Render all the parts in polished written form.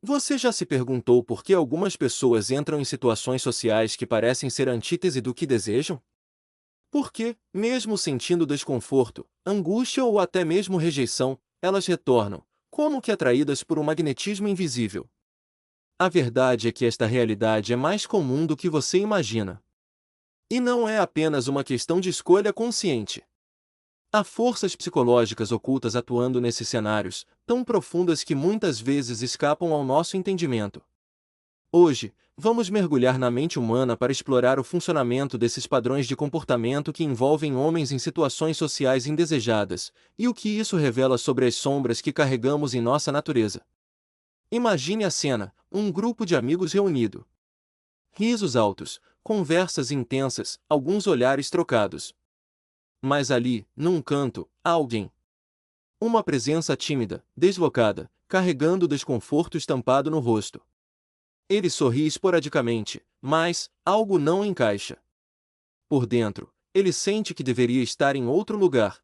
Você já se perguntou por que algumas pessoas entram em situações sociais que parecem ser antítese do que desejam? Porque, mesmo sentindo desconforto, angústia ou até mesmo rejeição, elas retornam, como que atraídas por um magnetismo invisível. A verdade é que esta realidade é mais comum do que você imagina. E não é apenas uma questão de escolha consciente. Há forças psicológicas ocultas atuando nesses cenários, tão profundas que muitas vezes escapam ao nosso entendimento. Hoje, vamos mergulhar na mente humana para explorar o funcionamento desses padrões de comportamento que envolvem homens em situações sociais indesejadas, e o que isso revela sobre as sombras que carregamos em nossa natureza. Imagine a cena: um grupo de amigos reunido. Risos altos, conversas intensas, alguns olhares trocados. Mas ali, num canto, há alguém. Uma presença tímida, deslocada, carregando o desconforto estampado no rosto. Ele sorri esporadicamente, mas algo não encaixa. Por dentro, ele sente que deveria estar em outro lugar.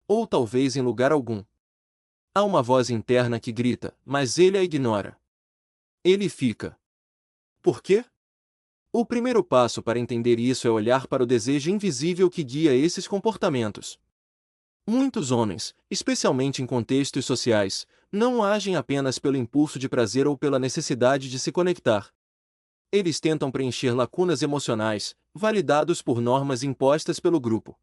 Ou talvez em lugar algum. Há uma voz interna que grita, mas ele a ignora. Ele fica. Por quê? O primeiro passo para entender isso é olhar para o desejo invisível que guia esses comportamentos. Muitos homens, especialmente em contextos sociais, não agem apenas pelo impulso de prazer ou pela necessidade de se conectar. Eles tentam preencher lacunas emocionais, validados por normas impostas pelo grupo.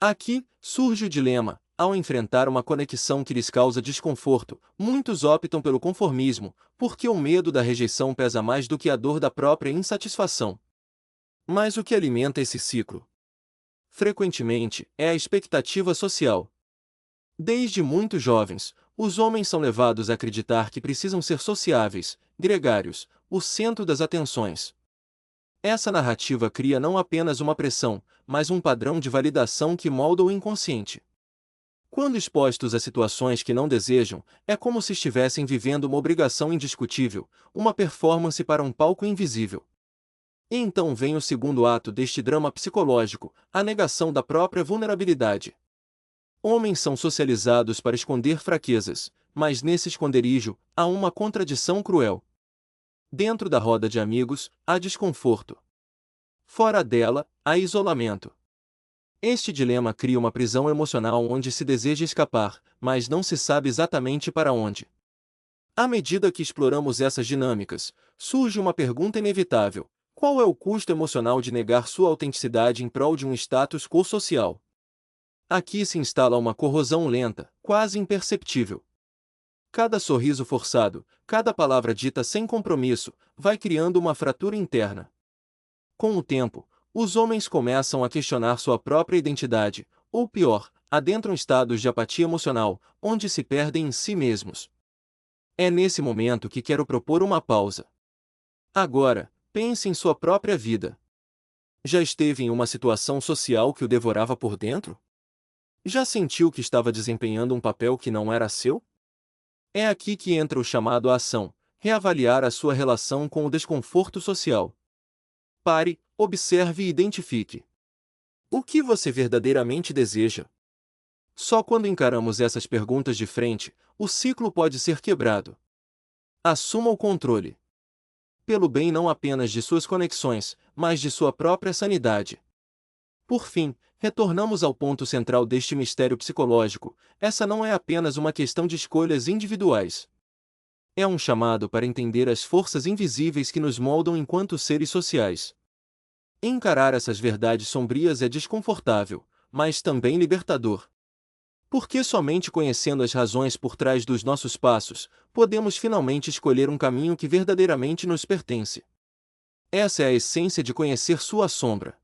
Aqui surge o dilema: ao enfrentar uma conexão que lhes causa desconforto, muitos optam pelo conformismo, porque o medo da rejeição pesa mais do que a dor da própria insatisfação. Mas o que alimenta esse ciclo? Frequentemente, é a expectativa social. Desde muito jovens, os homens são levados a acreditar que precisam ser sociáveis, gregários, o centro das atenções. Essa narrativa cria não apenas uma pressão, mas um padrão de validação que molda o inconsciente. Quando expostos a situações que não desejam, é como se estivessem vivendo uma obrigação indiscutível, uma performance para um palco invisível. E então vem o segundo ato deste drama psicológico, a negação da própria vulnerabilidade. Homens são socializados para esconder fraquezas, mas nesse esconderijo, há uma contradição cruel. Dentro da roda de amigos, há desconforto. Fora dela, há isolamento. Este dilema cria uma prisão emocional onde se deseja escapar, mas não se sabe exatamente para onde. À medida que exploramos essas dinâmicas, surge uma pergunta inevitável: qual é o custo emocional de negar sua autenticidade em prol de um status quo social? Aqui se instala uma corrosão lenta, quase imperceptível. Cada sorriso forçado, cada palavra dita sem compromisso, vai criando uma fratura interna. Com o tempo, os homens começam a questionar sua própria identidade, ou pior, adentram estados de apatia emocional, onde se perdem em si mesmos. É nesse momento que quero propor uma pausa. Agora, pense em sua própria vida. Já esteve em uma situação social que o devorava por dentro? Já sentiu que estava desempenhando um papel que não era seu? É aqui que entra o chamado à ação: reavaliar a sua relação com o desconforto social. Pare, observe e identifique. O que você verdadeiramente deseja? Só quando encaramos essas perguntas de frente, o ciclo pode ser quebrado. Assuma o controle. Pelo bem não apenas de suas conexões, mas de sua própria sanidade. Por fim, retornamos ao ponto central deste mistério psicológico: essa não é apenas uma questão de escolhas individuais. É um chamado para entender as forças invisíveis que nos moldam enquanto seres sociais. Encarar essas verdades sombrias é desconfortável, mas também libertador. Porque somente conhecendo as razões por trás dos nossos passos, podemos finalmente escolher um caminho que verdadeiramente nos pertence. Essa é a essência de conhecer sua sombra.